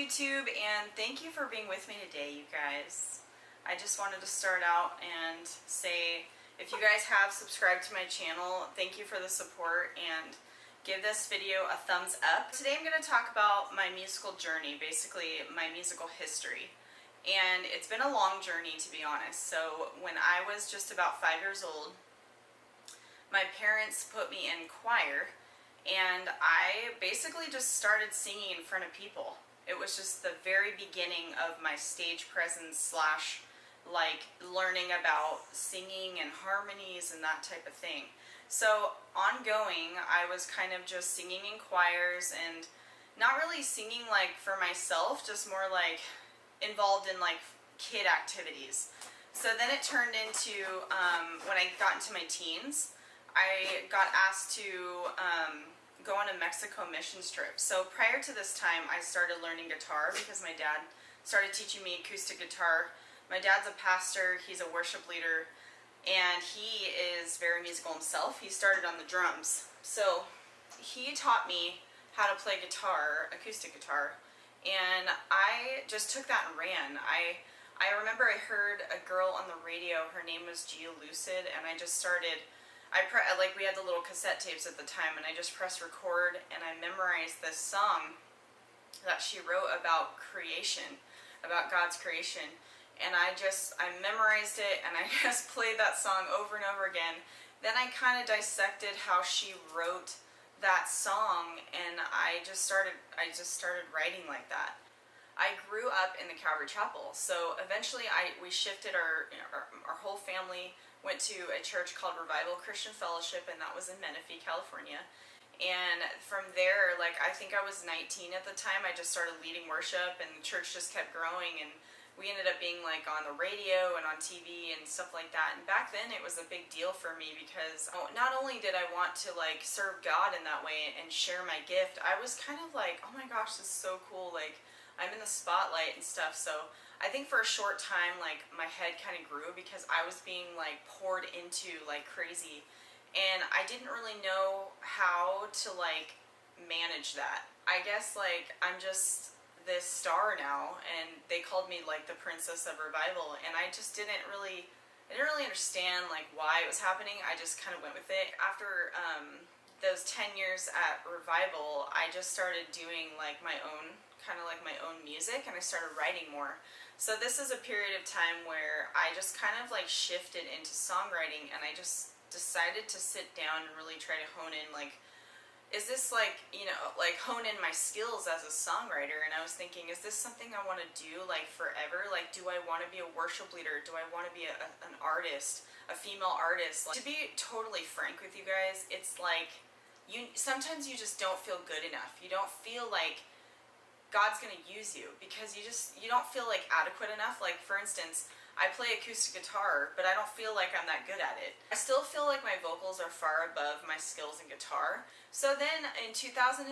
YouTube, and thank you for being with me today, you guys. I just wanted to start out and say, if you guys have subscribed to my channel, thank you for the support, and give this video a thumbs up. Today I'm going to talk about my musical journey, basically my musical history. And it's been a long journey, to be honest. So when I was just about 5 years old, my parents put me in choir, and I basically just started singing in front of people. It was just the very beginning of my stage presence slash like learning about singing and harmonies and that type of thing. So ongoing, I was kind of just singing in choirs and not really singing like for myself, just more like involved in like kid activities. So then it turned into, when I got into my teens, I got asked to go on a Mexico missions trip. So prior to this time, I started learning guitar because my dad started teaching me acoustic guitar. My dad's a pastor, he's a worship leader, and he is very musical himself. He started on the drums. So he taught me how to play guitar, acoustic guitar, and I just took that and ran. I remember I heard a girl on the radio, her name was Gia Lucid, and I just started, like we had the little cassette tapes at the time, and I just pressed record and I memorized this song that she wrote about creation, about God's creation. And I memorized it, and I just played that song over and over again. Then I kind of dissected how she wrote that song, and I just started writing like that. I grew up in the Calvary Chapel, so eventually we shifted our whole family, went to a church called Revival Christian Fellowship, and that was in Menifee, California. And from there, like I think I was 19 at the time, I just started leading worship, and the church just kept growing, and we ended up being like on the radio and on TV and stuff like that. And back then it was a big deal for me because not only did I want to like serve God in that way and share my gift, I was kind of like, oh my gosh, this is so cool, like I'm in the spotlight and stuff. So I think for a short time, like my head kind of grew because I was being like poured into like crazy, and I didn't really know how to like manage that. I guess like I'm just this star now, and they called me like the Princess of Revival, and I didn't really understand like why it was happening. I just kind of went with it. After those 10 years at Revival, I just started doing like my own music, and I started writing more. So this is a period of time where I just kind of like shifted into songwriting, and I just decided to sit down and really try to hone in, like, is this like, like hone in my skills as a songwriter. And I was thinking, is this something I want to do like forever? Like, do I want to be a worship leader? Do I want to be an artist, a female artist? Like, to be totally frank with you guys, it's like sometimes you just don't feel good enough. You don't feel like God's going to use you because you don't feel like adequate enough. Like, for instance, I play acoustic guitar, but I don't feel like I'm that good at it. I still feel like my vocals are far above my skills in guitar. So then in 2006,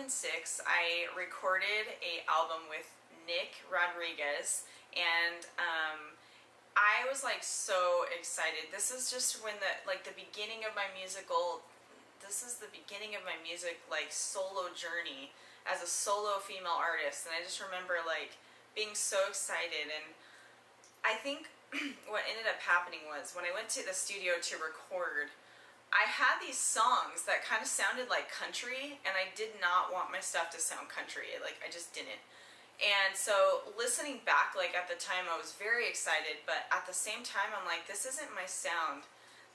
I recorded an album with Nick Rodriguez, and I was like so excited. This is just when the beginning of my music like solo journey as a solo female artist. And I just remember like being so excited. And I think what ended up happening was when I went to the studio to record, I had these songs that kind of sounded like country, and I did not want my stuff to sound country. Like, I just didn't. And so listening back, like at the time, I was very excited, but at the same time, I'm like, this isn't my sound.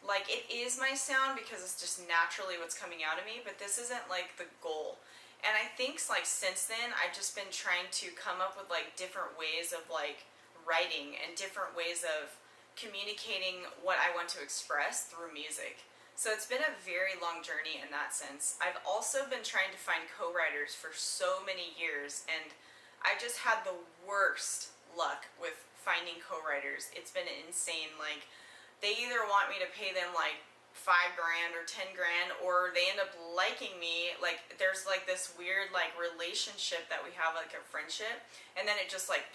Like, it is my sound because it's just naturally what's coming out of me, but this isn't like the goal. And I think like since then, I've just been trying to come up with like different ways of like writing and different ways of communicating what I want to express through music. So it's been a very long journey in that sense. I've also been trying to find co-writers for so many years, and I just had the worst luck with finding co-writers. It's been insane. Like, they either want me to pay them like $5,000 or $10,000, or they end up liking me. Like, there's like this weird like relationship that we have, like a friendship, and then it just like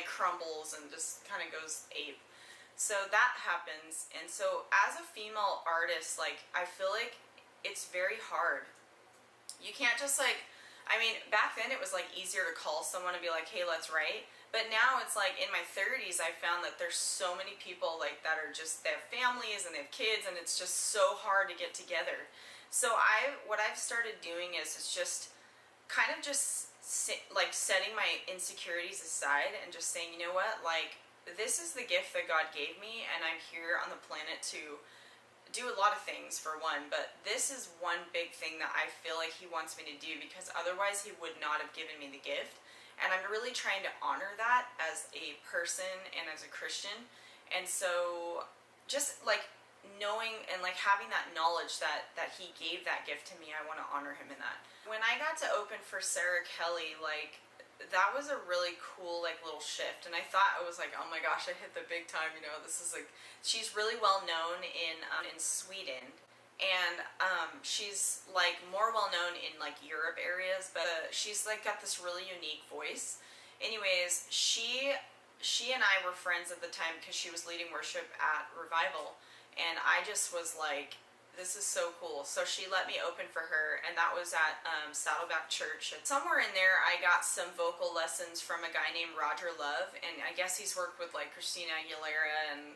crumbles and just kind of goes ape. So that happens. And so as a female artist, like, I feel like it's very hard. You can't just like, I mean, back then it was like easier to call someone and be like, hey, let's write. But now it's like in my 30s, I found that there's so many people like that are just, they have families and they have kids, and it's just so hard to get together. So what I've started doing is it's just kind of just like setting my insecurities aside and just saying, you know what, like this is the gift that God gave me, and I'm here on the planet to do a lot of things for one, but this is one big thing that I feel like he wants me to do, because otherwise he would not have given me the gift. And I'm really trying to honor that as a person and as a Christian. And so just like knowing and like having that knowledge that he gave that gift to me, I want to honor him in that. When I got to open for Sarah Kelly, like that was a really cool like little shift, and I thought, I was like, oh my gosh, I hit the big time, you know, this is like, she's really well known in Sweden, and she's like more well known in like Europe areas, but she's like got this really unique voice. Anyways, she and I were friends at the time because she was leading worship at Revival, and I just was like, this is so cool. So she let me open for her, and that was at Saddleback Church. And somewhere in there, I got some vocal lessons from a guy named Roger Love, and I guess he's worked with like Christina Aguilera and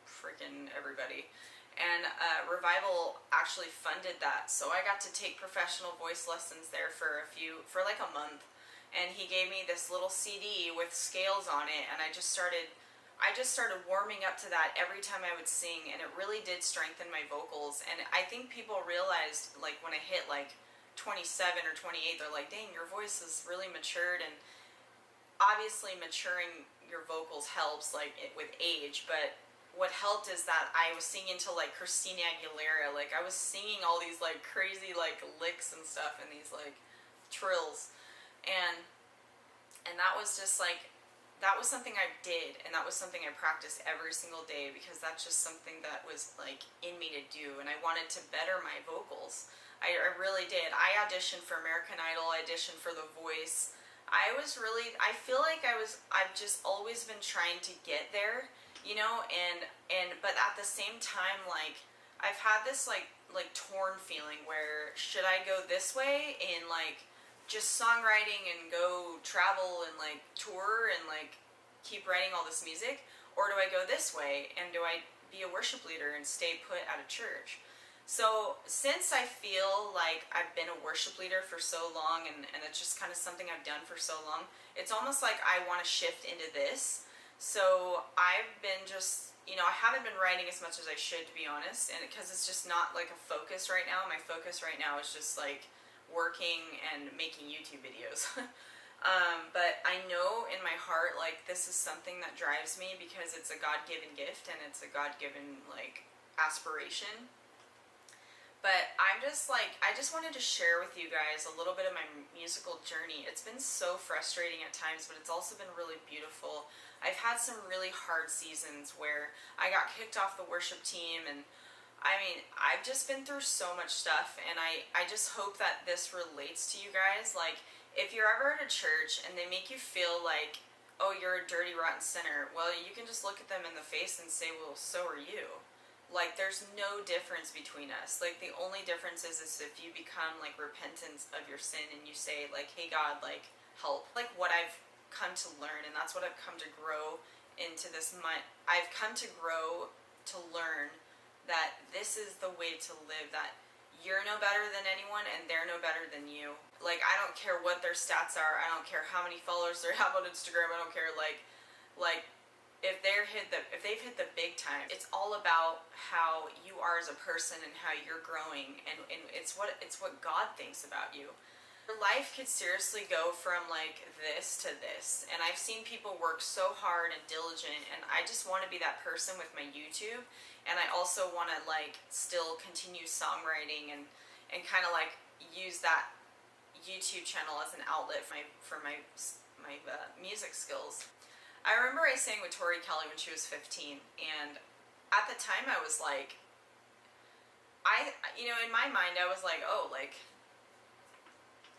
freaking everybody. And Revival actually funded that, so I got to take professional voice lessons there for like a month. And he gave me this little CD with scales on it, and I just started warming up to that every time I would sing, and it really did strengthen my vocals. And I think people realized, like when I hit like 27 or 28, they're like, dang, your voice is really matured. And obviously maturing your vocals helps like with age, but what helped is that I was singing to like Christina Aguilera. Like I was singing all these like crazy like licks and stuff and these like trills, and that was just like, that was something I did, and that was something I practiced every single day, because that's just something that was like in me to do, and I wanted to better my vocals. I really did. I auditioned for American Idol, I auditioned for The Voice. I feel like I've just always been trying to get there, you know, but at the same time, like I've had this like torn feeling where, should I go this way in like just songwriting and go travel and like tour and like keep writing all this music, or do I go this way and do I be a worship leader and stay put at a church? So since I feel like I've been a worship leader for so long, and it's just kind of something I've done for so long, it's almost like I want to shift into this. So I've been just, you know, I haven't been writing as much as I should, to be honest, and because it's just not like a focus right now. My focus right now is just like working and making YouTube videos. But I know in my heart, like, this is something that drives me, because it's a God-given gift and it's a God-given like aspiration. But I'm just like, I just wanted to share with you guys a little bit of my musical journey. It's been so frustrating at times, but it's also been really beautiful. I've had some really hard seasons where I got kicked off the worship team, and I mean, I've just been through so much stuff, and I just hope that this relates to you guys. Like, if you're ever at a church and they make you feel like, oh, you're a dirty, rotten sinner, well, you can just look at them in the face and say, well, so are you. Like, there's no difference between us. Like, the only difference is if you become, like, repentant of your sin and you say, like, hey, God, like, help. Like, what I've come to learn, and that's what I've come to grow into this month. I've come to grow to learn that this is the way to live, that you're no better than anyone and they're no better than you. Like, I don't care what their stats are. I don't care how many followers they have on Instagram. I don't care, like if they've hit the big time. It's all about how you are as a person and how you're growing, and it's what God thinks about you. Your life could seriously go from like this to this, and I've seen people work so hard and diligent, and I just want to be that person with my YouTube, and I also want to like still continue songwriting and kind of like use that YouTube channel as an outlet for my music skills. I remember I sang with Tori Kelly when she was 15, and at the time I was like, in my mind I was like, oh, like,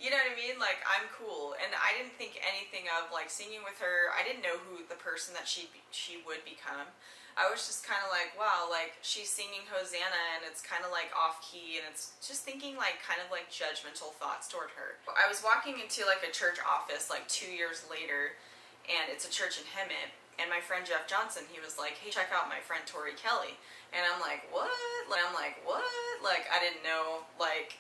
You know what I mean? Like, I'm cool. And I didn't think anything of, like, singing with her. I didn't know who the person that she would become. I was just kind of like, wow, like, she's singing Hosanna, and it's kind of, like, off-key, and it's just thinking, like, kind of, like, judgmental thoughts toward her. I was walking into, like, a church office, like, 2 years later, and it's a church in Hemet, and my friend Jeff Johnson, he was like, hey, check out my friend Tori Kelly. And I'm like, what? Like, Like, I didn't know, like,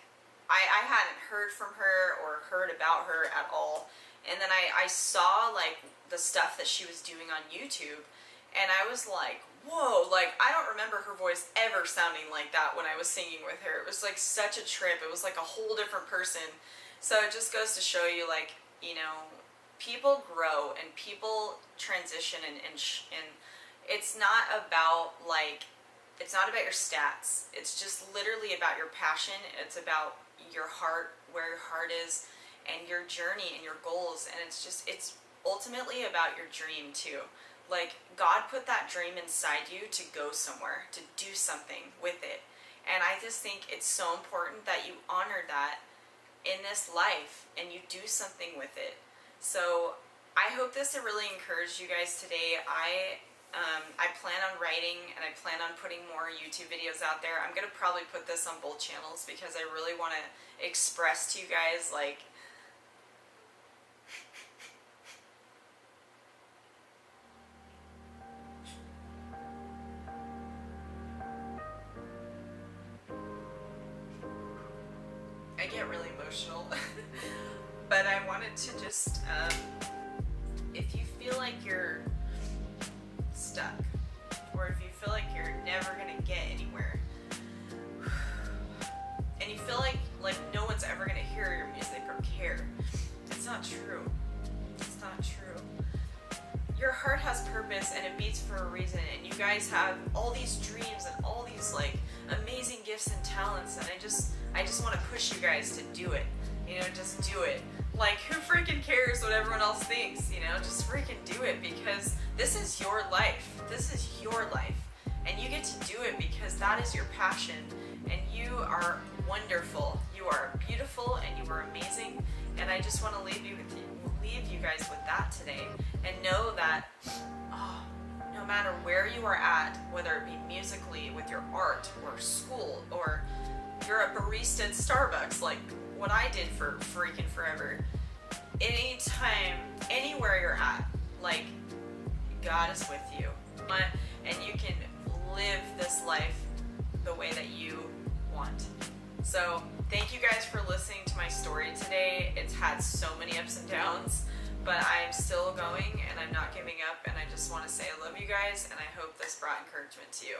I hadn't heard from her or heard about her at all. And then I saw, like, the stuff that she was doing on YouTube, and I was like, whoa, like, I don't remember her voice ever sounding like that when I was singing with her. It was, like, such a trip. It was, like, a whole different person. So it just goes to show you, like, you know, people grow and people transition, and it's not about, like, it's not about your stats. It's just literally about your passion. It's about your heart, where your heart is, and your journey and your goals. And it's ultimately about your dream too. Like, God put that dream inside you to go somewhere, to do something with it. And I just think it's so important that you honor that in this life and you do something with it. So I hope this really encouraged you guys today. I plan on writing, and I plan on putting more YouTube videos out there. I'm going to probably put this on both channels because I really want to express to you guys, like, I get really emotional. But I wanted to just, if you feel like you're stuck, or if you feel like you're never gonna get anywhere, and you feel like no one's ever gonna hear your music or care, it's not true. It's not true. Your heart has purpose, and it beats for a reason, and you guys have all these dreams and all these, like, amazing gifts and talents, and I just want to push you guys to do it. You know, just do it. Like, who freaking cares what everyone else thinks, you know? Just freaking do it, because this is your life. This is your life. And you get to do it because that is your passion. And you are wonderful. You are beautiful, and you are amazing. And I just want to leave you guys with that today. And know that, no matter where you are at, whether it be musically, with your art, or school, or you're a barista at Starbucks, like what I did for freaking forever. Anytime, anywhere you're at, like, God is with you. And you can live this life the way that you want. So, thank you guys for listening to my story today. It's had so many ups and downs, but I'm still going, and I'm not giving up, and I just want to say I love you guys, and I hope this brought encouragement to you.